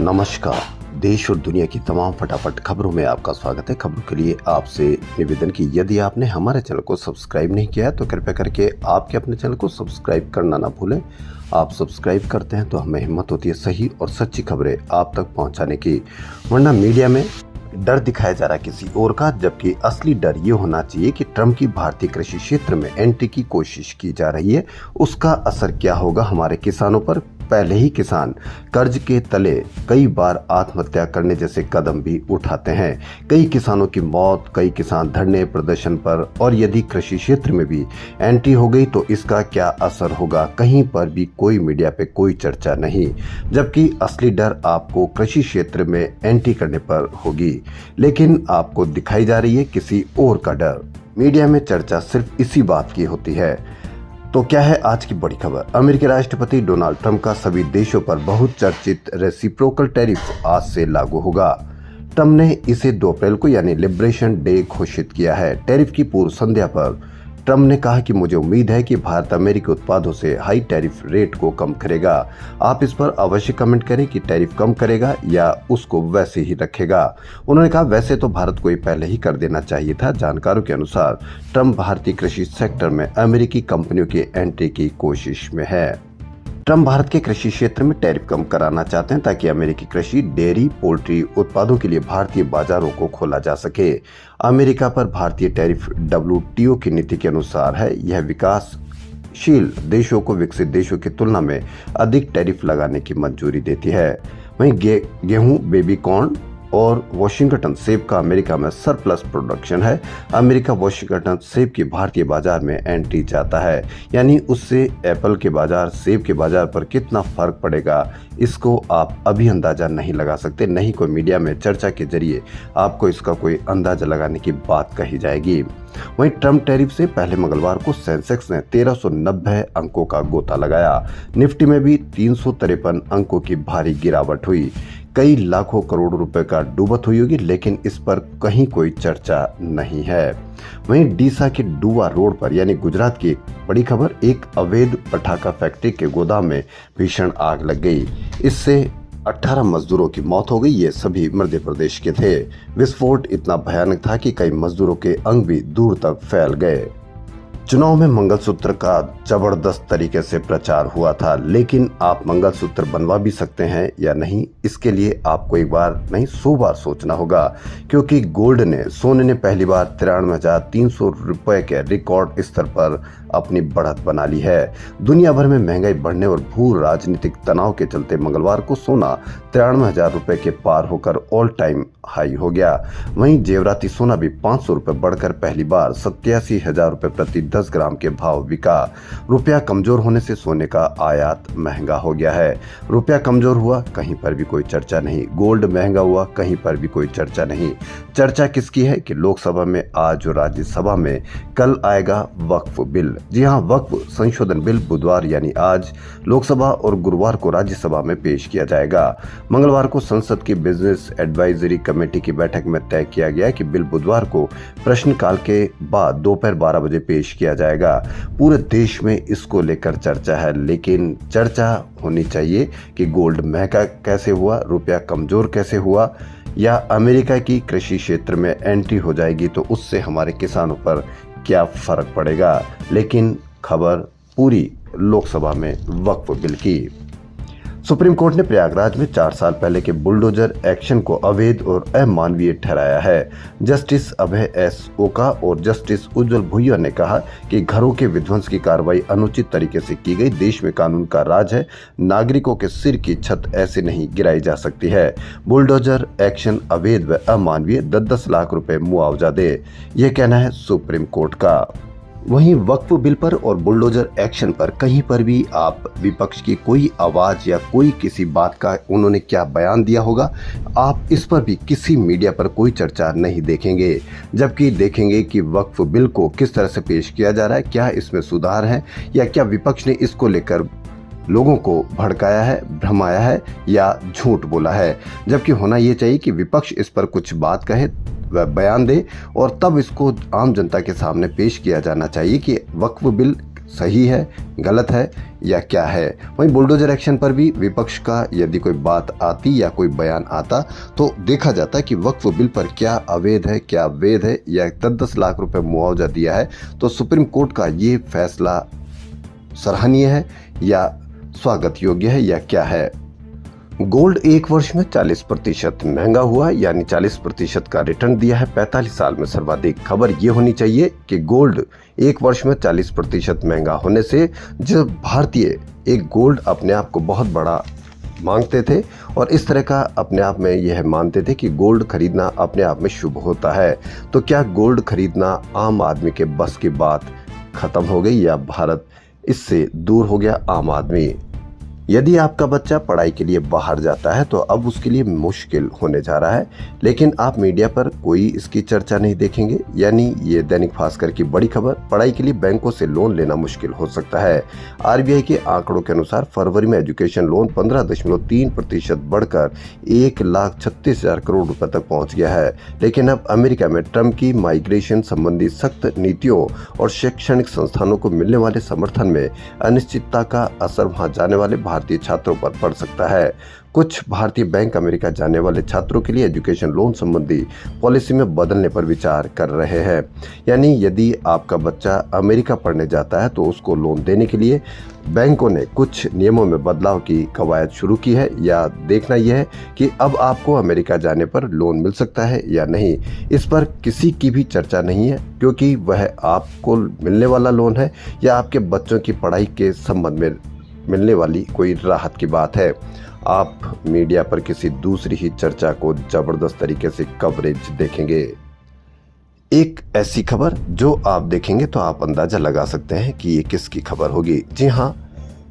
नमस्कार। देश और दुनिया की तमाम फटाफट खबरों में आपका स्वागत है। खबरों के लिए आपसे निवेदन कि यदि आपने हमारे चैनल को सब्सक्राइब नहीं किया है तो कृपया करके आपके अपने चैनल को सब्सक्राइब करना ना भूलें। आप सब्सक्राइब करते हैं तो हमें हिम्मत होती है सही और सच्ची खबरें आप तक पहुंचाने की, वरना मीडिया में डर दिखाया जा रहा है किसी और का, जबकि असली डर ये होना चाहिए कि ट्रम्प की भारतीय कृषि क्षेत्र में एंट्री की कोशिश की जा रही है, उसका असर क्या होगा हमारे किसानों पर। पहले ही किसान कर्ज के तले कई बार आत्महत्या करने जैसे कदम भी उठाते हैं। कई किसानों की मौत, कई किसान धरने प्रदर्शन पर, और यदि कृषि क्षेत्र में भी एंट्री हो गई तो इसका क्या असर होगा, कहीं पर भी कोई मीडिया पे कोई चर्चा नहीं, जबकि असली डर आपको कृषि क्षेत्र में एंट्री करने पर होगी, लेकिन आपको दिखाई जा रही है किसी और का डर। मीडिया में चर्चा सिर्फ इसी बात की होती है। तो क्या है आज की बड़ी खबर? अमेरिकी राष्ट्रपति डोनाल्ड ट्रंप का सभी देशों पर बहुत चर्चित रेसिप्रोकल टैरिफ आज से लागू होगा। ट्रंप ने इसे 2 अप्रैल को यानी लिबरेशन डे घोषित किया है। टैरिफ की पूर्व संध्या पर ट्रंप ने कहा कि मुझे उम्मीद है कि भारत अमेरिकी उत्पादों से हाई टैरिफ रेट को कम करेगा। आप इस पर अवश्य कमेंट करें कि टैरिफ कम करेगा या उसको वैसे ही रखेगा। उन्होंने कहा वैसे तो भारत को ये पहले ही कर देना चाहिए था। जानकारों के अनुसार ट्रंप भारतीय कृषि सेक्टर में अमेरिकी कंपनियों की एंट्री की कोशिश में है। ट्रंप भारत के कृषि क्षेत्र में टैरिफ कम कराना चाहते हैं ताकि अमेरिकी कृषि, डेयरी, पोल्ट्री उत्पादों के लिए भारतीय बाजारों को खोला जा सके। अमेरिका पर भारतीय टैरिफ WTO की नीति के अनुसार है। यह विकासशील देशों को विकसित देशों की तुलना में अधिक टैरिफ लगाने की मंजूरी देती है। वहीं गेहूं, बेबी कॉर्न और वाशिंगटन सेब का अमेरिका में सरप्लस प्रोडक्शन है। अमेरिका वाशिंगटन सेब की भारतीय बाजार में एंट्री चाहता है, यानी उससे एप्पल के बाजार, सेब के बाजार पर कितना फर्क पड़ेगा इसको आप अभी अंदाजा नहीं लगा सकते। नहीं कोई मीडिया में चर्चा के जरिए आपको इसका कोई अंदाजा लगाने की बात कही जाएगी। वहीं ट्रंप टैरिफ से पहले मंगलवार को सेंसेक्स ने 1390 अंकों का गोता लगाया। निफ्टी में भी 353 अंकों की भारी गिरावट हुई। कई लाखों करोड़ रुपए का डूबत हुई होगी, लेकिन इस पर कहीं कोई चर्चा नहीं है। वहीं डीसा के डुआ रोड पर यानी गुजरात की एक बड़ी खबर, एक अवैध पटाखा फैक्ट्री के गोदाम में भीषण आग लग गई। इससे 18 मजदूरों की मौत हो गई। ये सभी मध्य प्रदेश के थे। विस्फोट इतना भयानक था कि कई मजदूरों के अंग भी दूर तक फैल गए। चुनाव में मंगलसूत्र का जबरदस्त तरीके से प्रचार हुआ था, लेकिन आप मंगलसूत्र बनवा भी सकते हैं या नहीं, इसके लिए आपको एक बार नहीं 100 बार सोचना होगा, क्योंकि सोने ने पहली बार 93,300 रुपए के रिकॉर्ड स्तर पर अपनी बढ़त बना ली है। दुनिया भर में महंगाई बढ़ने और भू राजनीतिक तनाव के चलते मंगलवार को सोना 93,000 रुपए के पार होकर ऑल टाइम हाई हो गया। वहीं जेवराती सोना भी 500 रुपए बढ़कर पहली बार 87,000 रुपए प्रति 10 ग्राम के भाव बिका। रुपया कमजोर होने से सोने का आयात महंगा हो गया है। रुपया कमजोर हुआ, कहीं पर भी कोई चर्चा नहीं। गोल्ड महंगा हुआ, कहीं पर भी कोई चर्चा नहीं। चर्चा किसकी है कि लोकसभा में आज और राज्यसभा में कल आएगा वक्फ बिल। जी हाँ, वक्फ संशोधन बिल बुधवार यानी आज लोकसभा और गुरुवार को राज्यसभा में पेश किया जाएगा। मंगलवार को संसद की बिजनेस एडवाइजरी कमेटी की बैठक में तय किया गया कि बिल बुधवार को प्रश्नकाल के बाद दोपहर 12 बजे पेश किया जाएगा। पूरे देश में इसको लेकर चर्चा है, लेकिन चर्चा होनी चाहिए कि गोल्ड महंगा कैसे हुआ, रुपया कमजोर कैसे हुआ, या अमेरिका की कृषि क्षेत्र में एंट्री हो जाएगी तो उससे हमारे किसानों पर क्या फर्क पड़ेगा। लेकिन खबर पूरी लोकसभा में वक्फ बिल की। सुप्रीम कोर्ट ने प्रयागराज में 4 साल पहले के बुलडोजर एक्शन को अवैध और अमानवीय ठहराया है। जस्टिस अभय एस ओका और जस्टिस उज्जवल भुइया ने कहा कि घरों के विध्वंस की कार्रवाई अनुचित तरीके से की गई। देश में कानून का राज है, नागरिकों के सिर की छत ऐसे नहीं गिराई जा सकती है। बुलडोजर एक्शन अवैध व अमानवीय, 10-10 लाख रुपए मुआवजा दे, यह कहना है सुप्रीम कोर्ट का। वहीं वक्फ बिल पर और बुलडोजर एक्शन पर कहीं पर भी आप विपक्ष की कोई आवाज या कोई किसी बात का उन्होंने क्या बयान दिया होगा, आप इस पर भी किसी मीडिया पर कोई चर्चा नहीं देखेंगे। जबकि देखेंगे कि वक्फ बिल को किस तरह से पेश किया जा रहा है, क्या इसमें सुधार है या क्या विपक्ष ने इसको लेकर लोगों को भड़काया है, भ्रमाया है या झूठ बोला है। जबकि होना ये चाहिए कि विपक्ष इस पर कुछ बात कहे, वह बयान दे और तब इसको आम जनता के सामने पेश किया जाना चाहिए कि वक्फ बिल सही है, गलत है या क्या है। वहीं बुलडोजर एक्शन पर भी विपक्ष का यदि कोई बात आती या कोई बयान आता तो देखा जाता कि वक्फ बिल पर क्या अवैध है, क्या वैध है, या 10-10 लाख रुपए मुआवजा दिया है तो सुप्रीम कोर्ट का ये फैसला सराहनीय है या स्वागत योग्य है या क्या है। गोल्ड एक वर्ष में 40% महंगा हुआ, यानी 40% का रिटर्न दिया है 45 साल में सर्वाधिक। खबर ये होनी चाहिए कि गोल्ड एक वर्ष में 40% महंगा होने से जब भारतीय एक गोल्ड अपने आप को बहुत बड़ा मांगते थे और इस तरह का अपने आप में यह मानते थे कि गोल्ड खरीदना अपने आप में शुभ होता है, तो क्या गोल्ड खरीदना आम आदमी के बस की बात खत्म हो गई या भारत इससे दूर हो गया आम आदमी। यदि आपका बच्चा पढ़ाई के लिए बाहर जाता है तो अब उसके लिए मुश्किल होने जा रहा है, लेकिन आप मीडिया पर कोई इसकी चर्चा नहीं देखेंगे। यानी ये दैनिक भास्कर की बड़ी खबर, पढ़ाई के लिए बैंकों से लोन लेना मुश्किल हो सकता है। आरबीआई के आंकड़ों के अनुसार फरवरी में एजुकेशन लोन 15.3% बढ़कर 1,36,000 करोड़ रुपए तक पहुंच गया है। लेकिन अब अमेरिका में ट्रंप की माइग्रेशन संबंधी सख्त नीतियों और शैक्षणिक संस्थानों को मिलने वाले समर्थन में अनिश्चितता का असर वहां जाने वाले भारतीय छात्रों पर पड़ सकता है। कुछ भारतीय बैंक अमेरिका जाने वाले छात्रों के लिए एजुकेशन लोन संबंधी पॉलिसी में बदलने पर विचार कर रहे हैं। यानी यदि आपका बच्चा अमेरिका पढ़ने जाता है तो उसको लोन देने के लिए बैंकों ने कुछ नियमों में बदलाव की कवायद शुरू की है, या देखना यह है कि अब आपको अमेरिका जाने पर लोन मिल सकता है या नहीं। इस पर किसी की भी चर्चा नहीं है, क्योंकि वह आपको मिलने वाला लोन है या आपके बच्चों की पढ़ाई के संबंध में मिलने वाली कोई राहत की बात है। आप मीडिया पर किसी दूसरी ही चर्चा को जबरदस्त तरीके से कवरेज देखेंगे। एक ऐसी खबर जो आप देखेंगे तो आप अंदाजा लगा सकते हैं कि ये किसकी खबर होगी। जी हाँ,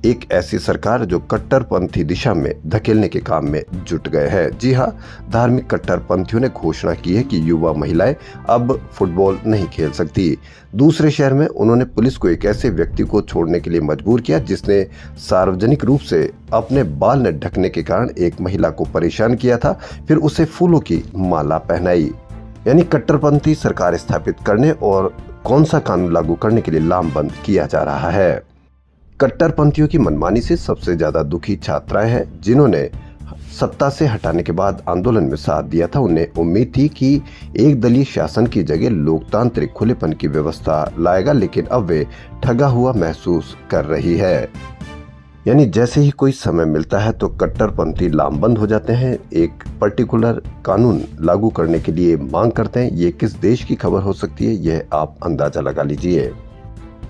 एक ऐसी सरकार जो कट्टरपंथी दिशा में धकेलने के काम में जुट गए हैं। जी हाँ, धार्मिक कट्टरपंथियों ने घोषणा की है कि युवा महिलाएं अब फुटबॉल नहीं खेल सकती। दूसरे शहर में उन्होंने पुलिस को एक ऐसे व्यक्ति को छोड़ने के लिए मजबूर किया जिसने सार्वजनिक रूप से अपने बाल न ढकने के कारण एक महिला को परेशान किया था, फिर उसे फूलों की माला पहनाई। यानी कट्टरपंथी सरकार स्थापित करने और कौन सा कानून लागू करने के लिए लामबंद किया जा रहा है। कट्टरपंथियों की मनमानी से सबसे ज्यादा दुखी छात्राएं हैं, जिन्होंने सत्ता से हटाने के बाद आंदोलन में साथ दिया था। उन्हें उम्मीद थी कि एक दलीय शासन की जगह लोकतांत्रिक खुलेपन की व्यवस्था लाएगा, लेकिन अब वे ठगा हुआ महसूस कर रही है। यानी जैसे ही कोई समय मिलता है तो कट्टरपंथी लामबंद हो जाते हैं, एक पर्टिकुलर कानून लागू करने के लिए मांग करते हैं। ये किस देश की खबर हो सकती है, यह आप अंदाजा लगा लीजिए।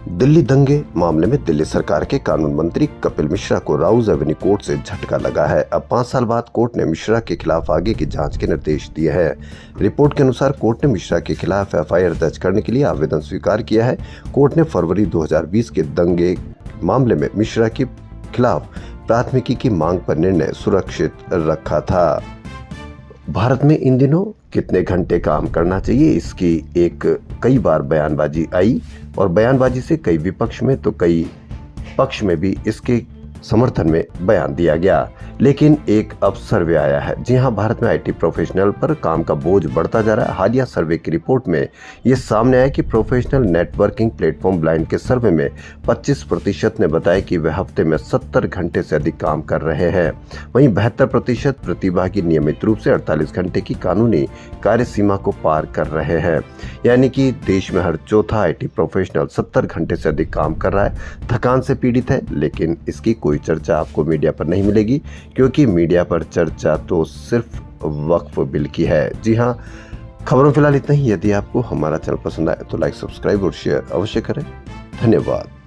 दिल्ली दंगे मामले में दिल्ली सरकार के कानून मंत्री कपिल मिश्रा को राउज एवेन्यू कोर्ट से झटका लगा है। अब 5 साल बाद कोर्ट ने मिश्रा के खिलाफ आगे की जांच के निर्देश दिए हैं। रिपोर्ट के अनुसार कोर्ट ने मिश्रा के खिलाफ एफआईआर दर्ज करने के लिए आवेदन स्वीकार किया है। कोर्ट ने फरवरी 2020 के दंगे मामले में मिश्रा के खिलाफ प्राथमिकी की मांग पर निर्णय सुरक्षित रखा था। भारत में इन दिनों कितने घंटे काम करना चाहिए, इसकी एक कई बार बयानबाजी आई और बयानबाजी से कई विपक्ष में तो कई पक्ष में भी इसके समर्थन में बयान दिया गया। लेकिन एक अब सर्वे आया है। जी हाँ, भारत में आईटी प्रोफेशनल पर काम का बोझ बढ़ता जा रहा है। हालिया सर्वे की रिपोर्ट में ये सामने आया कि प्रोफेशनल नेटवर्किंग प्लेटफॉर्म ब्लाइंड के सर्वे में 25% ने बताया कि वे हफ्ते में 70 घंटे से अधिक काम कर रहे हैं। वहीं 72% प्रतिभागी नियमित रूप से 48 घंटे की कानूनी कार्य सीमा को पार कर रहे हैं। यानी कि देश में हर चौथा आईटी प्रोफेशनल 70 घंटे से अधिक काम कर रहा है, थकान से पीड़ित है। लेकिन इसकी कोई चर्चा आपको मीडिया पर नहीं मिलेगी, क्योंकि मीडिया पर चर्चा तो सिर्फ वक्फ बिल की है। जी हाँ, खबरों फिलहाल इतना ही। यदि आपको हमारा चैनल पसंद आए तो लाइक, सब्सक्राइब और शेयर अवश्य करें। धन्यवाद।